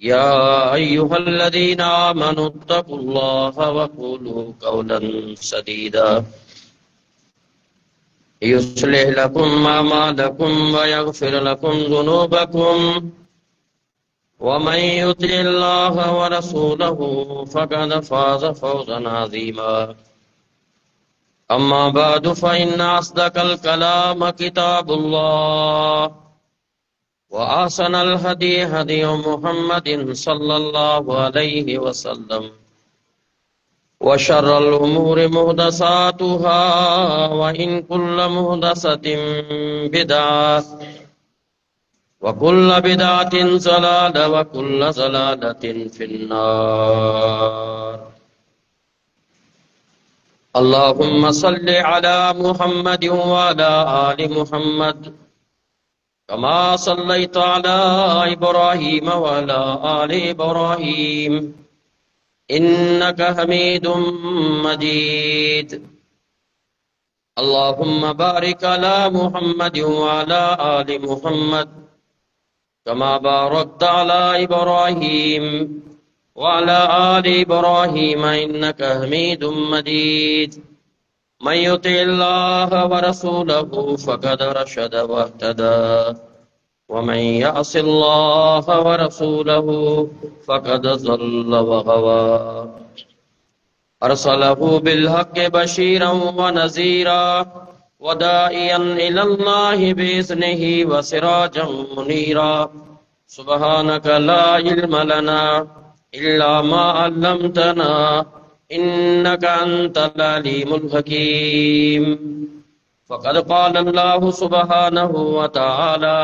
يا أيها الذين آمنوا اتقوا الله وقولوا قولا سديدا يصلح لكم أعمالكم ويغفر لكم ذنوبكم ومن يطع الله ورسوله فقد فاز فوزا عظيما أما بعد فإن أصدق الكلام كتاب الله وأحسن الهدي هدي محمد صلى الله عليه وسلم وشر الأمور محدثاتها وإن كل محدثة بدعة وكل بدعة ضلالة وكل ضلالة في النار. اللهم صل على محمد وعلى آل محمد كما صليت على إبراهيم وعلى آل إبراهيم إنك حميد مجيد. اللهم بارك على محمد وعلى آل محمد كما باركت على إبراهيم وعلى آل إبراهيم إنك حميد مجيد. من يطع الله ورسوله فقد رشد واهتدى ومن يعص الله ورسوله فقد ضل وغوى. أرسله بالحق بشيرا ونذيرا وداعيا إلى الله بإذنه وسراجا منيرا. سبحانك لا علم لنا إلا ما علمتنا إنك أنت العليم الحكيم. فقد قال الله سبحانه وتعالى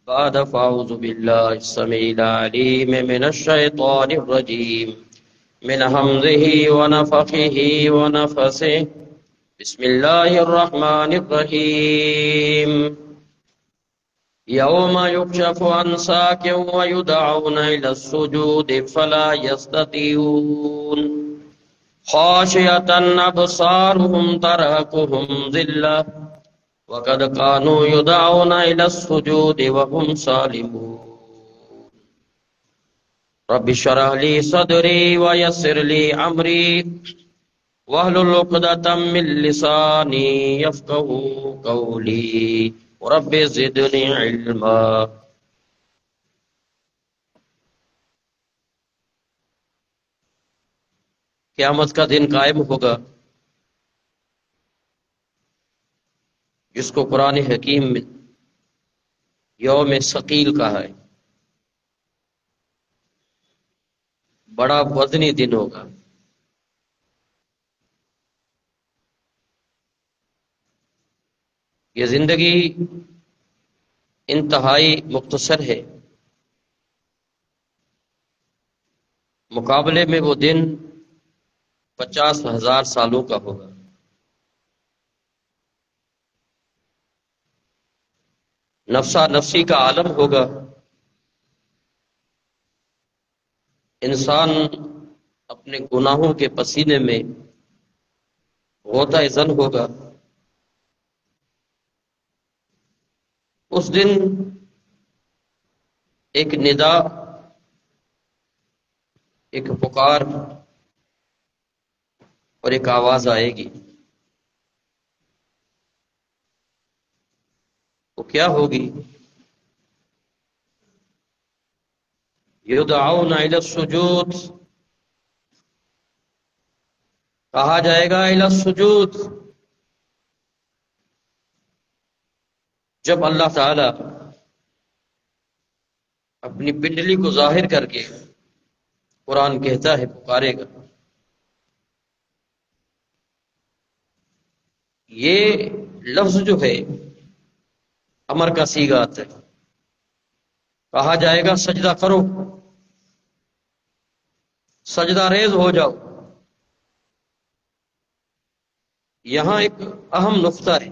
بعد فأعوذ بالله السميع العليم من الشيطان الرجيم من همزه ونفخه ونفسه. بسم الله الرحمن الرحيم. يوم يكشف عن ساق ويدعون إلى السجود فلا يستطيعون خاشعة أبصارهم ترهقهم ذلة وقد كانوا يدعون إلى السجود وهم سالمون. رب اشرح لي صدري ويسر لي أمري واحلل عقدة من لساني يفقهوا قولي رب زدني علما. قیامت کا دن قائم ہوگا جس کو قرآن حکیم میں یوم ثقیل کہا ہے. بڑا وزنی دن ہوگا. یہ زندگی انتہائی مختصر ہے، مقابلے میں وہ دن 50,000 سالوں کا ہوگا. نفسا نفسی کا عالم ہوگا. انسان اپنے گناہوں کے پسینے میں غوطہ زن ہوگا. اس دن ایک ندا، ایک پکار اور ایک آواز آئے گی. وہ کیا ہوگی؟ یدعون الی السجود، کہا جائے گا الی السجود. جب اللہ تعالی اپنی پنڈلی کو ظاہر کر کے قرآن کہتا ہے پکارے گا. یہ لفظ جو ہے امر کا صیغہ آتا ہے. کہا جائے گا سجدہ کرو، سجدہ ریز ہو جاؤ. یہاں ایک اہم نقطہ ہے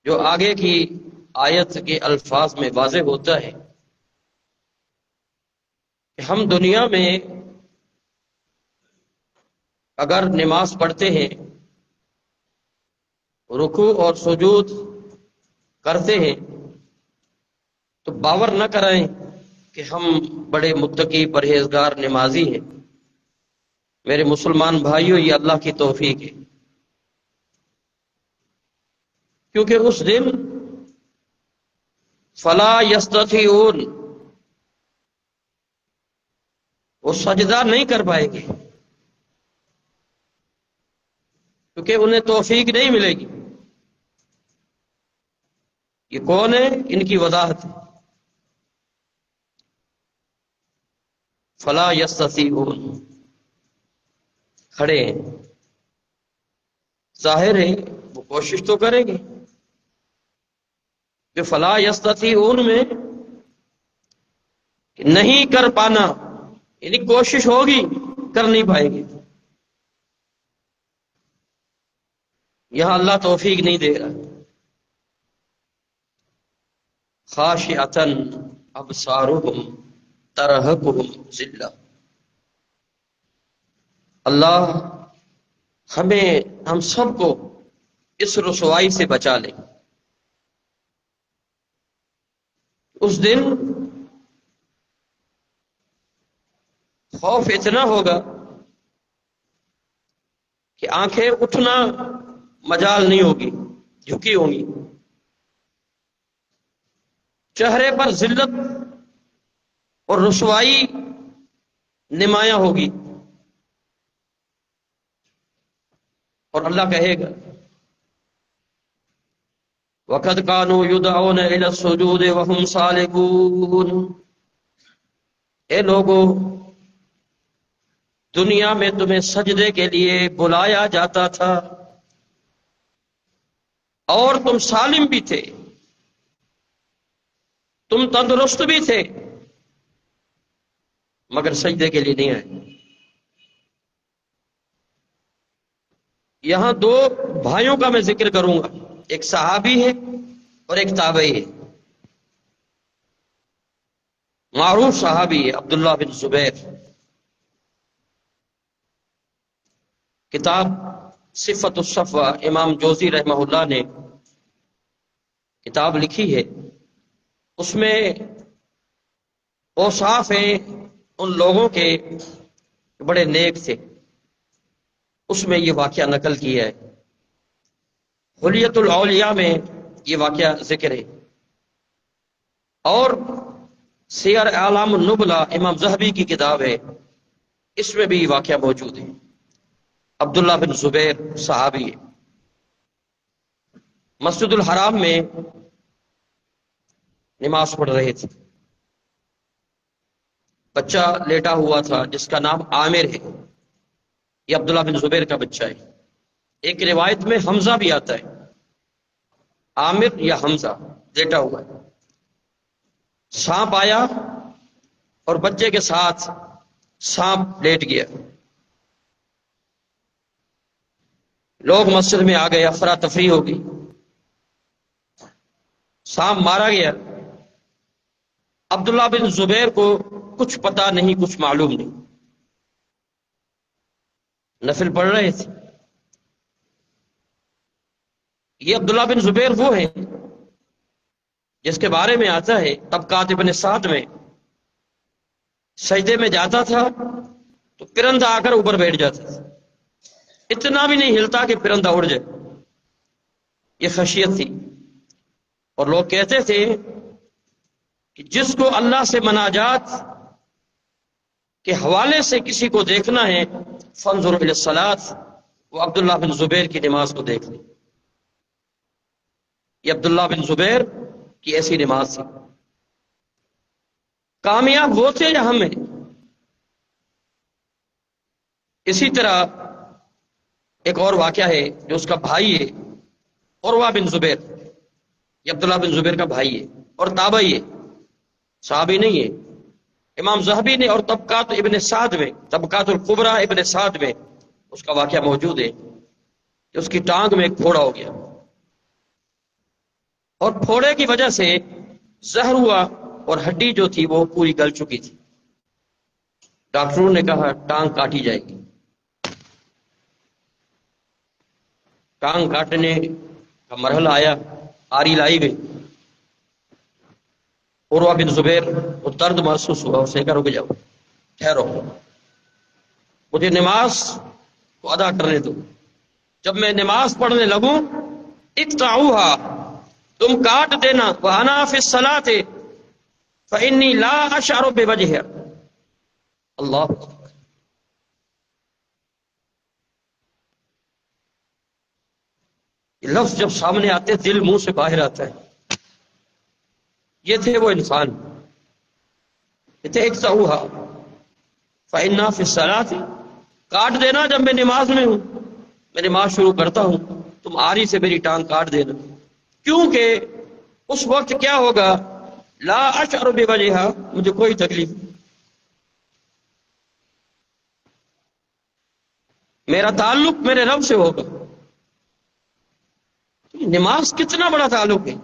جو آگے کی آیت کے الفاظ میں واضح ہوتا ہے کہ ہم دنیا میں اگر نماز پڑھتے ہیں، رکوع اور سجود کرتے ہیں، تو باور نہ کرائیں کہ ہم بڑے متقی پرہیزگار نمازی ہیں۔ میرے مسلمان بھائیوں، یہ اللہ کی توفیق ہے، کیونکہ اس دن فلا یستطیعون، وہ سجدہ نہیں کر پائے گے، کیونکہ انہیں توفیق نہیں ملے گی۔ یہ کون ہے؟ ان کی وضاحت ہے۔ فلا یستطیعون، کھڑے ہیں، ظاہر ہے وہ کوشش تو کریں گے کہ فلا یستطیعون میں نہیں کر پانا، یعنی کوشش ہوگی، کر نہیں پائے گی۔ یہاں اللہ توفیق نہیں دے رہا۔ خاشعۃ ابصارہم ترہقہم ذلہ، اللہ ہم سب کو اس رسوائی سے بچا لے۔ اس دن خوف اتنا ہوگا کہ آنکھیں اٹھنا مجال نہیں ہوگی، جھکی ہوں گی، چہرے پر ذلت اور رسوائی نمایاں ہوگی، اور اللہ کہے گا وَقَدْ كَانُوا يُدْعَوْنَ إِلَى السُّجُودِ وَهُمْ صَالِحُونَ، اے لوگو، دنیا میں تمہیں سجدے کے لیے بلایا جاتا تھا اور تم سالم بھی تھے، تم تندرست بھی تھے، مگر سجدے کے لیے نہیں آئے۔ یہاں دو بھائیوں کا میں ذکر کروں گا، ایک صحابی ہے اور ایک تابعی ہے۔ معروف صحابی ہے عبداللہ بن زبیر، کتاب صفت الصفوہ امام جوزی رحمہ اللہ نے کتاب لکھی ہے، اس میں اوصاف ہیں ان لوگوں کے بڑے نیک تھے، اس میں یہ واقعہ نقل کیا ہے۔ حلیت الاولیاء میں یہ واقعہ ذکر ہے، اور سیر اعلام النبلہ امام ذہبی کی کتاب ہے، اس میں بھی یہ واقعہ موجود ہے۔ عبداللہ بن زبیر صحابی ہے، مسجد الحرام میں نماز پڑھ رہے تھے، بچہ لیٹا ہوا تھا جس کا نام عامر ہے، یہ عبداللہ بن زبیر کا بچہ ہے۔ ایک روایت میں حمزہ بھی آتا ہے، عامر یا حمزہ لیٹا ہوا ہے۔ سانپ آیا اور بچے کے ساتھ سانپ لیٹ گیا، لوگ مسجد میں آ گئے، افراتفری ہو گئی، سانپ مارا گیا۔ عبداللہ بن زبیر کو کچھ پتا نہیں، کچھ معلوم نہیں، نفل پڑھ رہے تھے۔ یہ عبداللہ بن زبیر وہ ہیں جس کے بارے میں آتا ہے طبقات ابن سعد میں، سجدے میں جاتا تھا تو پرندہ آ کر اوپر بیٹھ جاتا تھا، اتنا بھی نہیں ہلتا کہ پرندہ اڑ جائے۔ یہ خشیت تھی، اور لوگ کہتے تھے کہ جس کو اللہ سے مناجات کے حوالے سے کسی کو دیکھنا ہے فانظر الی الصلاۃ، وہ عبداللہ بن زبیر کی نماز کو دیکھ لیں۔ یہ عبداللہ بن زبیر کی ایسی نماز تھی۔ کامیاب وہ تھے یا ہم ہیں؟ اسی طرح ایک اور واقعہ ہے جو اس کا بھائی ہے، عروہ بن زبیر، یہ عبداللہ بن زبیر کا بھائی ہے اور تابعی ہے، صحابی نہیں ہے۔ امام ذہبی نے اور طبقات ابن سعد میں، طبقات الکبریٰ ابن سعد میں اس کا واقعہ موجود ہے کہ اس کی ٹانگ میں ایک پھوڑا ہو گیا، اور پھوڑے کی وجہ سے زہر ہوا اور ہڈی جو تھی وہ پوری گل چکی تھی۔ ڈاکٹروں نے کہا ٹانگ کاٹی جائے گی۔ ٹانگ کاٹنے کا مرحلہ آیا، آری لائی گئی، عروہ بن زبیر وہ درد محسوس ہوا، اسے کہا رک جاؤ، ٹھہرو، مجھے نماز کو ادا کرنے دو، جب میں نماز پڑھنے لگوں اقطعوها، تم کاٹ دینا، وانا فی الصلاۃ فانی لا اشعر بوجہها۔ اللہ اکبر، یہ لفظ جب سامنے آتے دل منہ سے باہر آتا ہے۔ یہ تھے وہ انسان، یہ تھے اقطعوها فإنا فی الصلاۃ، کاٹ دینا جب میں نماز میں ہوں، میں نماز شروع کرتا ہوں، تم آری سے میری ٹانگ کاٹ دینا، کیونکہ اس وقت کیا ہوگا، لا اشعر بوجہها، مجھے کوئی تکلیف نہیں، میرا تعلق میرے رب سے ہوگا۔ نماز کتنا بڑا تعلق ہے،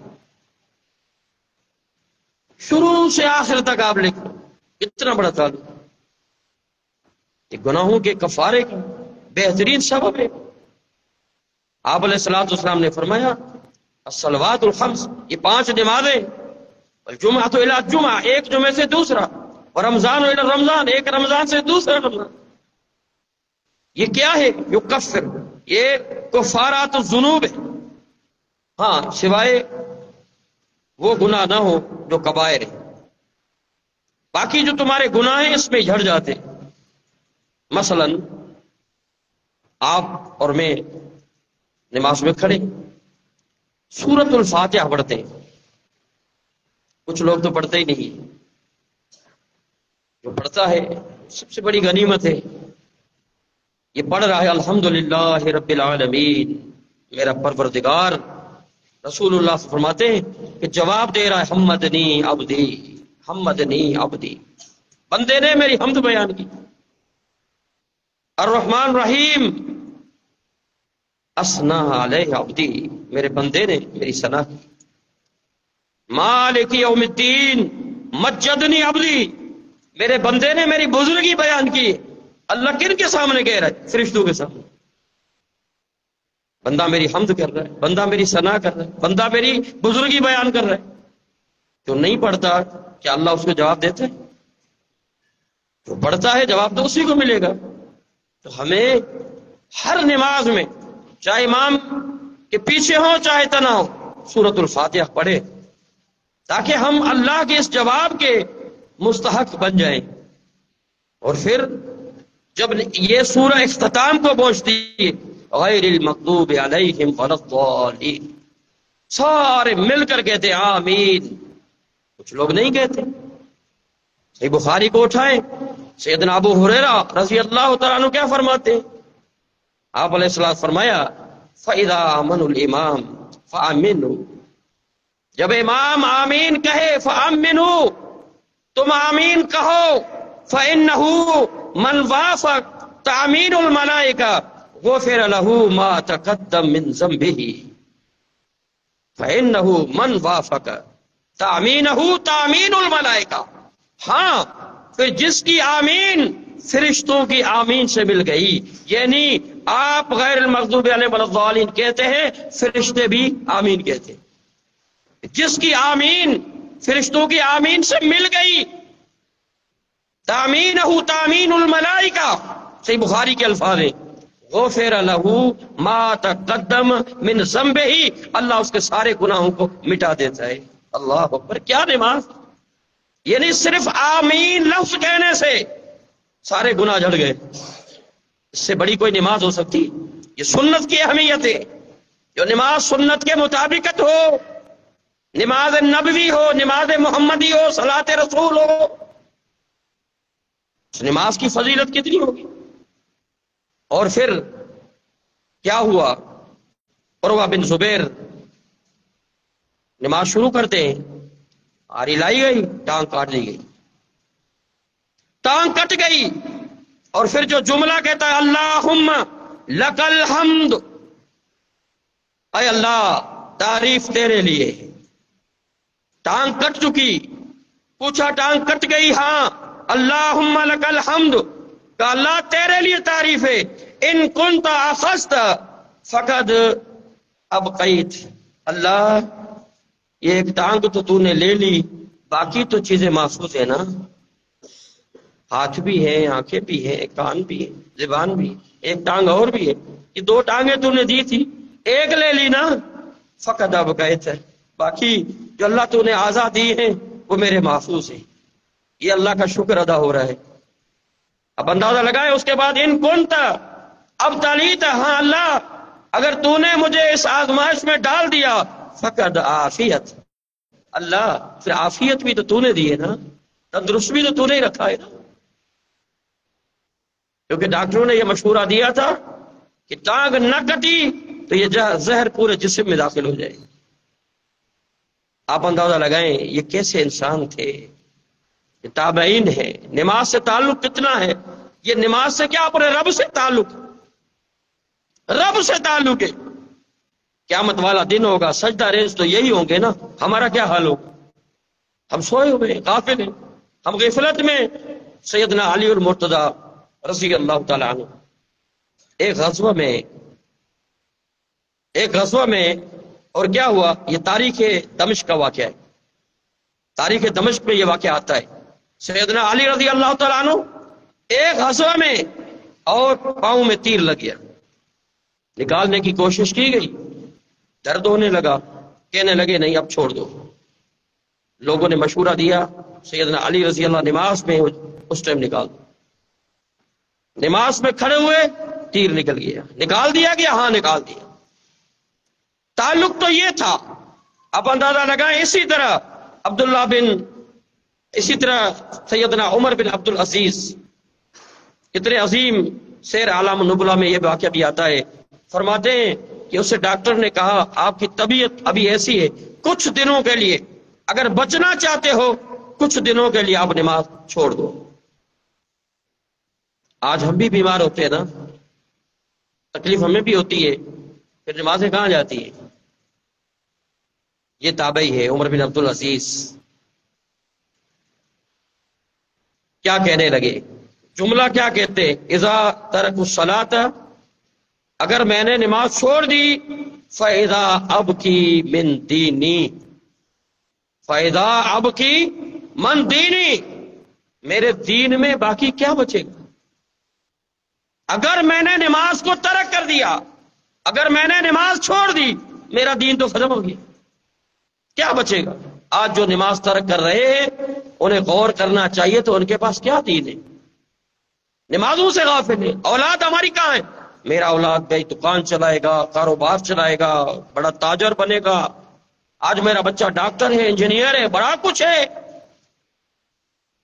شروع سے آخر تک آپ لکھو، اتنا بڑا تعلق، یہ گناہوں کے کفارے کا بہترین سبب ہے۔ آپ علیہ الصلوۃ والسلام نے فرمایا الصلوات الخمس، یہ 5 نمازیں، الجمعۃ الی الجمعہ، ایک جمعے سے دوسرا، اور رمضان الی رمضان، ایک رمضان سے دوسرا رمضان، یہ کیا ہے، یکفر، یہ کفارات الذنوب ہے، ہاں سوائے وہ گناہ نہ ہو جو کبائر ہے، باقی جو تمہارے گناہ ہیں اس میں جھڑ جاتے۔ مثلا آپ اور میں نماز میں کھڑے سورۃ الفاتحہ پڑھتے ہیں، کچھ لوگ تو پڑھتے ہی نہیں، جو پڑھتا ہے سب سے بڑی غنیمت ہے، یہ پڑھ رہا ہے الحمدللہ رب العالمین، میرا پروردگار، رسول اللہ سے فرماتے ہیں کہ جواب دے رہا ہے حمدنی عبدی، حمدنی عبدی، بندے نے میری حمد بیان کی، الرحمن رحیم، اثنا علیہ عبدی، میرے بندے نے میری ثنا کی، مالک یوم الدین، مجدنی عبدی، میرے بندے نے میری بزرگی بیان کی۔ اللہ کن کے سامنے کہہ رہا ہے؟ فرشتوں کے سامنے، بندہ میری حمد کر رہا ہے، بندہ میری ثنا کر رہا ہے، بندہ میری بزرگی بیان کر رہا ہے، جو نہیں پڑھتا کیا اللہ اس کو جواب دیتا ہے؟ جو پڑھتا ہے جواب تو اسی کو ملے گا۔ تو ہمیں ہر نماز میں، چاہے امام کے پیچھے ہو چاہے تنہا ہو، سورۃ الفاتحہ پڑھے، تاکہ ہم اللہ کے اس جواب کے مستحق بن جائیں۔ اور پھر جب یہ سورہ اختتام کو پہنچتی ہے غیر المغضوب علیہم ولا الضالین، سارے مل کر کہتے ہیں آمین، کچھ لوگ نہیں کہتے۔ صحیح بخاری کو اٹھائیں، سیدنا ابو ہریرہ رضی اللہ تعالیٰ عنہ کیا فرماتے ہیں؟ آپ علیہ السلام فرمایا فَإِذَا آمَنُوا الْإِمَامِ فَآمِنُوا، جب امام آمین کہے فَآمِنُوا، تم آمین کہو، فَإِنَّهُ مَنْ وَافَقَ تَأْمِينُ الْمَلَائِكَةِ غُفِرَ لَهُ مَا تَقَدَّمَ مِنْ ذَنبِهِ، فَإِنَّهُ مَنْ وَافَقَ تَأْمِينَهُ تَأْمِينُ الْمَلَائِكَةِ، ہاں پھر جس کی آمین فرشتوں کی آمین سے مل گئی، یعنی آپ غیر المغضوب علیہم ولا الضالین کہتے ہیں، فرشتے بھی آمین کہتے ہیں، جس کی آمین فرشتوں کی آمین سے مل گئی، تامینہ تامین الملائکہ، صحیح بخاری کے الفاظ ہیں، غفر لہ ما تقدم من ذنبہ، اللہ اس کے سارے گناہوں کو مٹا دیتا ہے۔ اللہ اکبر، کیا نماز! یعنی صرف آمین لفظ کہنے سے سارے گناہ جھڑ گئے، اس سے بڑی کوئی نماز ہو سکتی؟ یہ سنت کی اہمیت ہے، جو نماز سنت کے مطابقت ہو، نماز نبوی ہو، نماز محمدی ہو، صلاۃ رسول ہو، اس نماز کی فضیلت کتنی ہوگی۔ اور پھر کیا ہوا، عروہ بن زبیر نماز شروع کرتے ہیں، آری لائی گئی، ٹانگ کاٹ دی گئی، ٹانگ کٹ گئی، اور پھر جو جملہ کہتا ہے اللہم لک الحمد، اے اللہ تعریف تیرے لیے، ٹانگ کٹ چکی، پوچھا ٹانگ کٹ گئی؟ ہاں، اللہم لک الحمد، کہ اللہ تیرے لیے تعریف ہے، ان کنت اخذت فقد ابقیت، اللہ یہ ایک ٹانگ تو نے لے لی، باقی تو چیزیں محفوظ ہیں نا، ہاتھ بھی ہیں، آنکھیں بھی ہیں، کان بھی ہے، زبان بھی ہے، ایک ٹانگ اور بھی ہے، یہ 2 ٹانگیں تو نے دی تھی، ایک لے لی نا، فقط اب قید ہے، باقی جو اللہ تو نے آزاد دی ہیں وہ میرے محفوظ ہیں۔ یہ اللہ کا شکر ادا ہو رہا ہے۔ اب اندازہ لگائے اس کے بعد ان کنت اب تالیت، ہاں اللہ اگر تو نے مجھے اس آزمائش میں ڈال دیا، فقط عافیت، اللہ پھر عافیت بھی تو نے دی ہے نا، تندرست بھی تو نے ہی رکھا ہے نا، کیونکہ ڈاکٹروں نے یہ مشورہ دیا تھا کہ ٹانگ نہ کٹی تو یہ زہر پورے جسم میں داخل ہو جائے۔ آپ اندازہ لگائیں یہ کیسے انسان تھے، یہ تابعین ہیں۔ نماز سے تعلق کتنا ہے، یہ نماز سے کیا اپنے رب سے تعلق، رب سے تعلق ہے۔ قیامت والا دن ہوگا، سجدہ ریز تو یہی ہوں گے نا، ہمارا کیا حال ہوگا؟ ہم سوئے ہوئے ہیں، غافل ہیں، ہم غفلت میں۔ سیدنا علی المرتضی رضی اللہ تعالیٰ عنہ ایک غزوہ میں اور کیا ہوا، یہ تاریخ دمشق کا واقعہ ہے، تاریخ دمشق میں یہ واقعہ آتا ہے۔ سیدنا علی رضی اللہ تعالیٰ عنہ ایک غزوہ میں اور پاؤں میں تیر لگ گیا، نکالنے کی کوشش کی گئی، درد ہونے لگا، کہنے لگے نہیں اب چھوڑ دو۔ لوگوں نے مشورہ دیا، سیدنا علی رضی اللہ نماز میں اس ٹائم نکال دو۔ نماز میں کھڑے ہوئے، تیر نکل گیا، نکال دیا گیا، ہاں نکال دیا۔ تعلق تو یہ تھا۔ اب اندازہ لگائیں اسی طرح عبداللہ بن، اسی طرح سیدنا عمر بن عبد العزیز، اتنے عظیم سیر اعلام النبلا میں یہ واقعہ بھی آتا ہے، فرماتے ہیں کہ اسے ڈاکٹر نے کہا آپ کی طبیعت ابھی ایسی ہے، کچھ دنوں کے لیے اگر بچنا چاہتے ہو کچھ دنوں کے لیے آپ نماز چھوڑ دو۔ آج ہم بھی بیمار ہوتے ہیں نا، تکلیف ہمیں بھی ہوتی ہے، پھر نمازیں کہاں جاتی ہیں؟ یہ تابعی ہے عمر بن عبد العزیز، کیا کہنے لگے، جملہ کیا کہتے، اذا ترک الصلاۃ، اگر میں نے نماز چھوڑ دی، فاذا ابکی من دینی، فاذا ابکی من دینی، میرے دین میں باقی کیا بچے گا؟ اگر میں نے نماز کو ترک کر دیا، اگر میں نے نماز چھوڑ دی، میرا دین تو ختم ہو گیا، کیا بچے گا؟ آج جو نماز ترک کر رہے ہیں انہیں غور کرنا چاہیے تو ان کے پاس کیا دین ہے، نمازوں سے غافل ہے۔ اولاد ہماری کہاں ہے؟ میرا اولاد بھائی دکان چلائے گا، کاروبار چلائے گا، بڑا تاجر بنے گا، آج میرا بچہ ڈاکٹر ہے، انجینئر ہے، بڑا کچھ ہے،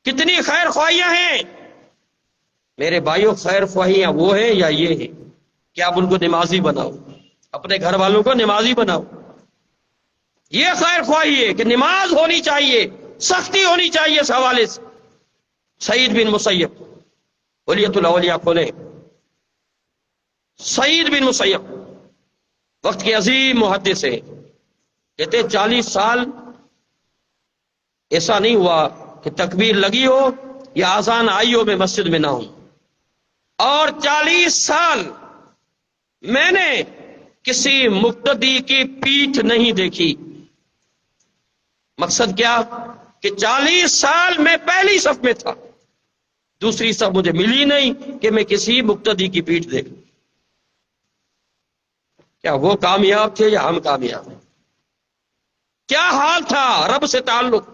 کتنی خیر خواہیاں ہیں۔ میرے بھائیوں خیر خواہیاں وہ ہیں یا یہ ہیں کہ آپ ان کو نمازی بناؤ، اپنے گھر والوں کو نمازی بناؤ، یہ خیر خواہی ہے کہ نماز ہونی چاہیے، سختی ہونی چاہیے اس حوالے سے۔ سعید بن مسیب، ولیۃ الاولیاء کھولے، سعید بن مسیب وقت کے عظیم محدث ہیں، کہتے 40 سال ایسا نہیں ہوا کہ تکبیر لگی ہو یا اذان آئی ہو میں مسجد میں نہ ہوں، اور 40 سال میں نے کسی مقتدی کی پیٹھ نہیں دیکھی۔ مقصد کیا کہ 40 سال میں پہلی صف میں تھا، دوسری صف مجھے ملی نہیں کہ میں کسی مقتدی کی پیٹھ دیکھوں۔ کیا وہ کامیاب تھے یا ہم کامیاب ہیں؟ کیا حال تھا رب سے تعلق؟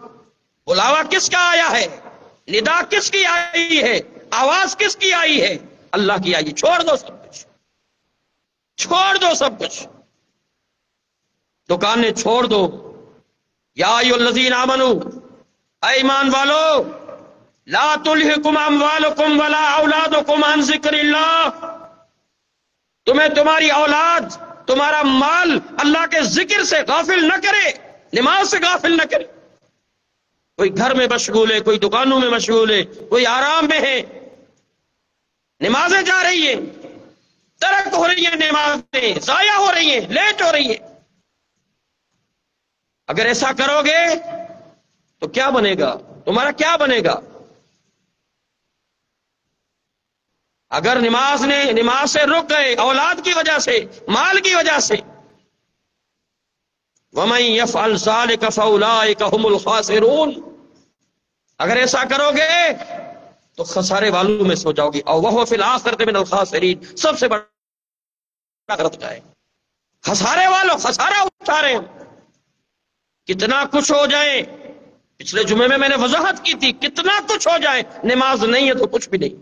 بلاوا کس کا آیا ہے؟ ندا کس کی آئی ہے؟ آواز کس کی آئی ہے؟ اللہ کی آئی۔ چھوڑ دو سب کچھ، چھوڑ دو سب کچھ، دکانیں چھوڑ دو۔ یا ایھا الذین آمنو، اے ایمان والو، لا تلہکم اموالکم ولا اولادکم عن ذکر اللہ، تمہیں تمہاری اولاد، تمہارا مال اللہ کے ذکر سے غافل نہ کرے، نماز سے غافل نہ کرے۔ کوئی گھر میں مشغول ہے، کوئی دکانوں میں مشغول ہے، کوئی آرام میں ہے، نمازیں جا رہی ہیں، ترک ہو رہی ہیں، نمازیں ضائع ہو رہی ہیں، لیٹ ہو رہی ہیں۔ اگر ایسا کرو گے تو کیا بنے گا؟ تمہارا کیا بنے گا؟ اگر نماز سے رک گئے اولاد کی وجہ سے، مال کی وجہ سے، وَمَن يَفْعَلْ ذَلِكَ فَأُولَٰئِكَ هُمُ الْخَاسِرُونَ، اگر ایسا کرو گے تو خسارے والوں میں سو جاؤ گی، اور وہ فی الآخرۃ من الخاسرین، سب سے بڑا غلط کا ہے خسارے والوں، خسارہ اٹھا رہے ہیں۔ کتنا کچھ ہو جائے، پچھلے جمعے میں نے وضاحت کی تھی، کتنا کچھ ہو جائے، نماز نہیں ہے تو کچھ بھی نہیں،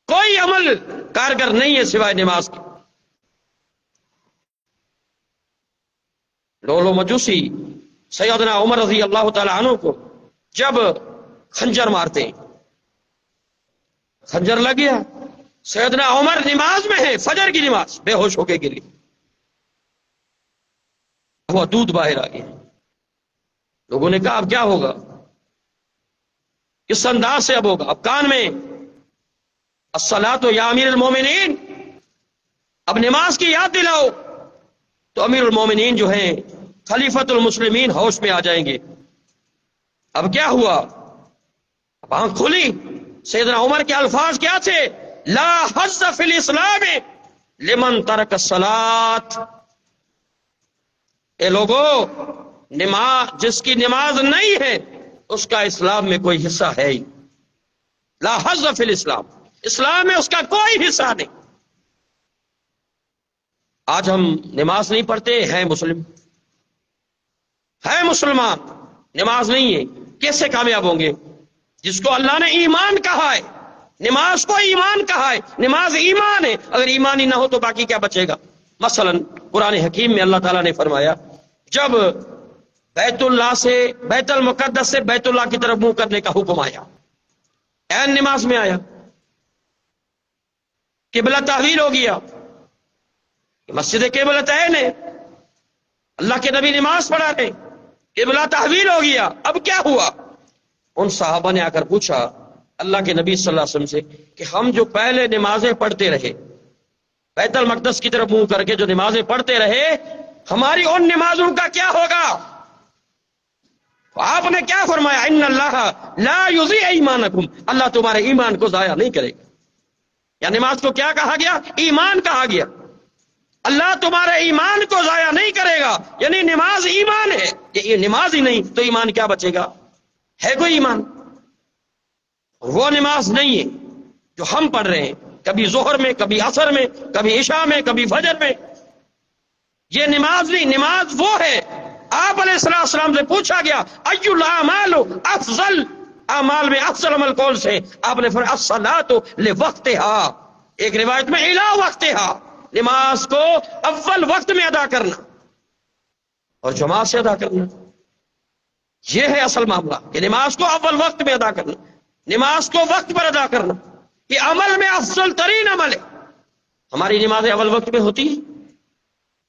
کوئی عمل کارگر نہیں ہے سوائے نماز کے۔ لولو مجوسی سیدنا عمر رضی اللہ تعالی عنہ کو جب خنجر مارتے ہیں، خنجر لگ گیا، سیدنا عمر نماز میں ہے، فجر کی نماز، بے ہوش ہو کے گری، وہ دودھ باہر آ گیا۔ لوگوں نے کہا اب کیا ہوگا، کس انداز سے اب ہوگا؟ اب کان میں الصلاۃ یا امیر المومنین، اب نماز کی یاد دلاؤ، تو امیر المومنین جو ہیں خلیفۃ المسلمین ہوش میں آ جائیں گے۔ اب کیا ہوا؟ اب آنکھ کھلی، سیدنا عمر کے الفاظ کیا تھے؟ لا حظ فی الاسلام لمن ترک الصلاۃ، اے لوگو، نماز جس کی نماز نہیں ہے اس کا اسلام میں کوئی حصہ ہے ہی، لا حظ فی الاسلام، اسلام میں اس کا کوئی حصہ نہیں۔ آج ہم نماز نہیں پڑھتے ہیں، مسلم ہے، مسلمان نماز نہیں ہے، کیسے کامیاب ہوں گے؟ جس کو اللہ نے ایمان کہا ہے، نماز کو ایمان کہا ہے، نماز ایمان ہے، اگر ایمان ہی نہ ہو تو باقی کیا بچے گا؟ مثلا قرآن حکیم میں اللہ تعالیٰ نے فرمایا، جب بیت اللہ سے، بیت المقدس سے بیت اللہ کی طرف منہ کرنے کا حکم آیا، عین نماز میں آیا، قبلہ تحویل ہو گیا، مسجد قبلۃ عین ہے، اللہ کے نبی نماز پڑھا رہے، قبلہ تحویل ہو گیا، اب کیا ہوا؟ ان صحابہ نے آ کر پوچھا اللہ کے نبی صلی اللہ علیہ وسلم سے کہ ہم جو پہلے نمازیں پڑھتے رہے، بیت المقدس کی طرف منہ کر کے جو نمازیں پڑھتے رہے، ہماری ان نمازوں کا کیا ہوگا؟ آپ نے کیا فرمایا؟ ان اللہ لا یضیع ایمانکم، اللہ تمہارے ایمان کو ضائع نہیں کرے گا۔ یا نماز کو کیا کہا گیا؟ ایمان کہا گیا، اللہ تمہارے ایمان کو ضائع نہیں کرے گا، یعنی نماز ایمان ہے، یہ نماز ہی نہیں تو ایمان کیا بچے گا؟ ہے کوئی ایمان؟ وہ نماز نہیں ہے جو ہم پڑھ رہے ہیں، کبھی ظہر میں، کبھی عصر میں، کبھی عشاء میں، کبھی فجر میں، یہ نماز نہیں، نماز وہ ہے۔ آپ علیہ السلام سے پوچھا گیا ای الاعمال افضل، اعمال میں افضل عمل کون سے؟ آپ نے فرمایا الصلاۃ لوقتہا، ایک روایت میں الی وقتہا، نماز کو اول وقت میں ادا کرنا اور جماعت سے ادا کرنا، یہ ہے اصل معاملہ، کہ نماز کو اول وقت میں ادا کرنا، نماز کو وقت پر ادا کرنا، یہ عمل میں افضل ترین عمل ہے۔ ہماری نمازیں اول وقت میں ہوتی ہیں،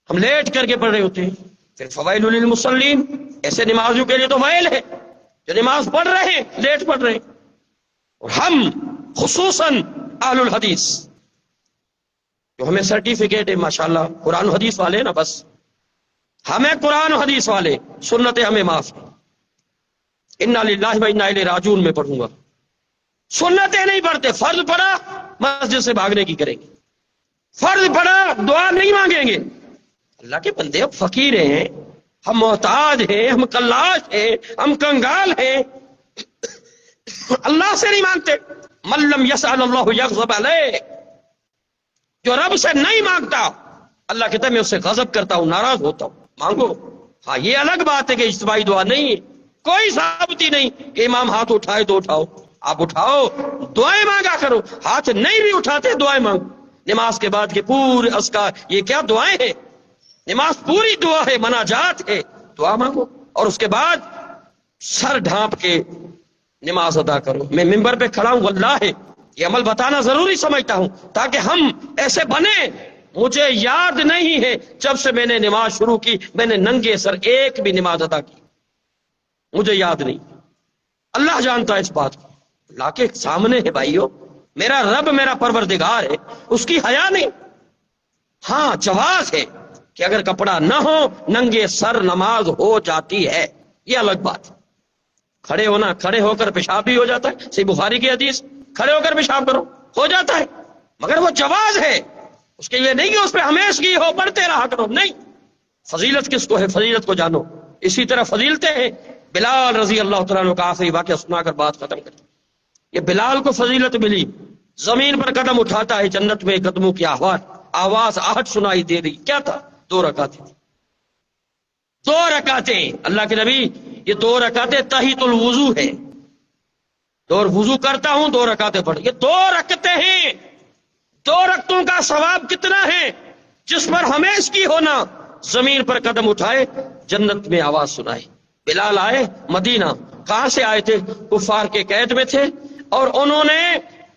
ہم لیٹ کر کے پڑھ رہے ہوتے ہیں، پھر فوائل للمصلین، ایسے نمازیوں کے لیے تو ویل ہے جو نماز پڑھ رہے ہیں لیٹ پڑھ رہے ہیں۔ اور ہم خصوصاً اہل الحدیث جو ہمیں سرٹیفکیٹ ہے ماشاءاللہ قرآن و حدیث والے نا، بس ہمیں قرآن و حدیث والے، سنتیں ہمیں معاف ہے، انا للہ و انا الیہ راجعون میں پڑھوں گا، سنتیں نہیں پڑھتے، فرض پڑھا مسجد سے بھاگنے کی کریں گے، فرض پڑھا دعا نہیں مانگیں گے۔ اللہ کے بندے، ہم فقیر ہیں، ہم محتاج ہیں، ہم کلاش ہیں، ہم کنگال ہیں، اللہ سے نہیں مانگتے۔ من لم یسأل اللہ یغضب علیہ، جو رب سے نہیں مانگتا اللہ کہتا ہے میں اس سے غضب کرتا ہوں، ناراض ہوتا ہوں۔ مانگو، ہاں یہ الگ بات ہے کہ اجتماعی دعا نہیں ہے، کوئی ثابتی نہیں کہ امام ہاتھ اٹھائے تو اٹھاؤ، آپ اٹھاؤ، دعائیں مانگا کرو، ہاتھ نہیں بھی اٹھاتے دعائیں مانگو۔ نماز کے بعد کے پورے اذکار یہ کیا دعائیں ہیں؟ نماز پوری دعا ہے، مناجات ہے، دعا مانگو، اور اس کے بعد سر ڈھانپ کے نماز ادا کرو۔ میں ممبر پہ کھڑا ہوں، واللہ یہ عمل بتانا ضروری سمجھتا ہوں تاکہ ہم ایسے بنے۔ مجھے یاد نہیں ہے جب سے میں نے نماز شروع کی میں نے ننگے سر ایک بھی نماز ادا کی، مجھے یاد نہیں، اللہ جانتا ہے اس بات کو، اللہ کے سامنے ہے بھائیو، میرا رب میرا پروردگار ہے، اس کی حیا نہیں۔ ہاں جواز ہے کہ اگر کپڑا نہ ہو ننگے سر نماز ہو جاتی ہے، یہ الگ بات ہے۔ کھڑے ہونا، کھڑے ہو کر پیشاب بھی ہو جاتا ہے، صحیح بخاری کی حدیث، کھڑے ہو کر پیشاب کرو، ہو جاتا ہے، مگر وہ جواز ہے، اس کے لیے نہیں کہ اس پہ ہمیشگی ہو پڑھتے رہا کرو، نہیں۔ فضیلت کس کو ہے؟ فضیلت کو جانو۔ اسی طرح فضیلتیں ہیں بلال رضی اللہ تعالیٰ عنہ کا آخری واقعہ سنا کر بات ختم کر. یہ بلال کو فضیلت ملی، زمین پر قدم اٹھاتا ہے جنت میں قدموں کی آواز آہٹ سنائی دے رہی. کیا تھا؟ 2 رکعتیں تھی. 2 رکعتیں. اللہ کے نبی یہ 2 رکعتیں تحیۃ الوضو ہے. اور وضو کرتا ہوں 2 رکعتیں پڑھ. یہ 2 رکعتیں ہیں. 2 رکعتوں کا ثواب کتنا ہے؟ جس پر ہمیش کی ہونا زمین پر قدم اٹھائے جنت میں آواز سنائے. بلال آئے مدینہ. کہاں سے آئے تھے؟ کفار کے قید میں تھے اور انہوں نے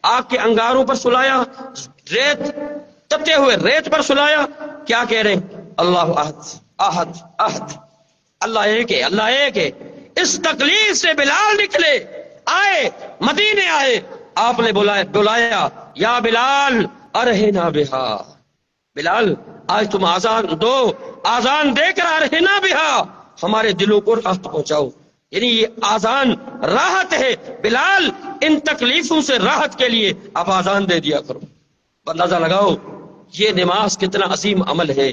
آگ کے انگاروں پر سلایا، ریت تپتے ہوئے ریت پر سلایا. کیا کہہ رہے ہیں؟ اللہ احد احد احد، اللہ ایک ہے، اللہ ایک ہے. اس تکلیف سے بلال نکلے، آئے مدینے آئے. آپ نے بلایا یا بلال ارہنا بہا. بلال آج تم آزان دو، آزان دے کر ارہنا بہا، ہمارے دلوں کو راحت پہنچاؤ. یعنی یہ آزان راحت ہے. بلال ان تکلیفوں سے راحت کے لیے آپ آزان دے دیا کرو. اندازہ لگاؤ یہ نماز کتنا عظیم عمل ہے،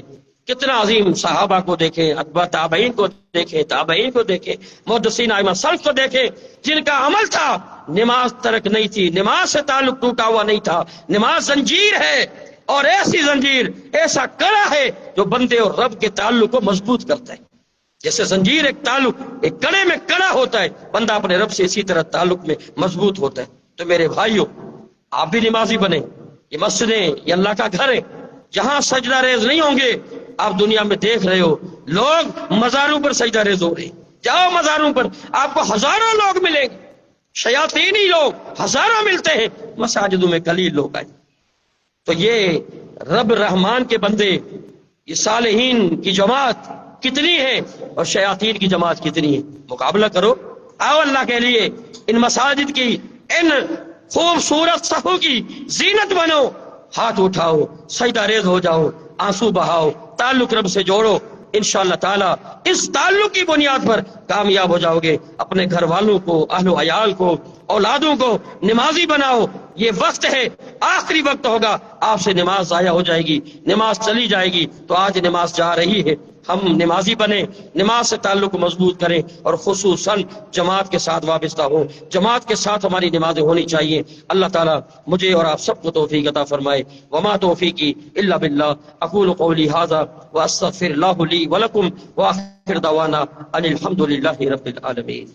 کتنا عظیم. صحابہ کو دیکھیں، اتباع تابعین کو دیکھیں، تابعین کو دیکھیں، محدثین ائمہ سلف کو دیکھیں، جن کا عمل تھا نماز ترک نہیں تھی، نماز سے تعلق ٹوٹا ہوا نہیں تھا. نماز زنجیر ہے، اور ایسی زنجیر، ایسا کڑا ہے جو بندے اور رب کے تعلق کو مضبوط کرتا ہے. جیسے زنجیر ایک تعلق ایک کڑے میں کڑا ہوتا ہے، بندہ اپنے رب سے اسی طرح تعلق میں مضبوط ہوتا ہے. تو میرے بھائیوں، آپ بھی نمازی بنیں. یہ مسجدیں یہ اللہ کا گھر ہے جہاں سجدہ ریز نہیں ہوں گے. آپ دنیا میں دیکھ رہے ہو لوگ مزاروں پر سجدہ ریز ہو رہے ہیں. جاؤ مزاروں پر، آپ کو ہزاروں لوگ ملیں گے، شیاطینی لوگ ہزاروں ملتے ہیں، مساجدوں میں قلیل لوگ آئے. تو یہ رب رحمان کے بندے، یہ صالحین کی جماعت کتنی ہے اور شیاطین کی جماعت کتنی ہے. مقابلہ کرو. آؤ اللہ کے لیے ان مساجد کی، ان خوبصورت صفوں کی زینت بنو. ہاتھ اٹھاؤ، سجدہ ریز ہو جاؤ، آنسو بہاؤ، تعلق رب سے جوڑو. انشاءاللہ تعالی اس تعلق کی بنیاد پر کامیاب ہو جاؤ گے. اپنے گھر والوں کو، اہل و عیال کو، اولادوں کو نمازی بناؤ. یہ وقت ہے، آخری وقت ہوگا، آپ سے نماز ضائع ہو جائے گی، نماز چلی جائے گی. تو آج نماز جا رہی ہے، ہم نمازی بنیں، نماز سے تعلق کو مضبوط کریں اور خصوصاً جماعت کے ساتھ وابستہ ہوں. جماعت کے ساتھ ہماری نمازیں ہونی چاہیے. اللہ تعالیٰ مجھے اور آپ سب کو توفیق عطا فرمائے. وما توفیقی الا باللہ. اقول قولی ھذا واستغفر اللہ لی ولکم واخر دعوانا ان الحمد للہ رب العالمین.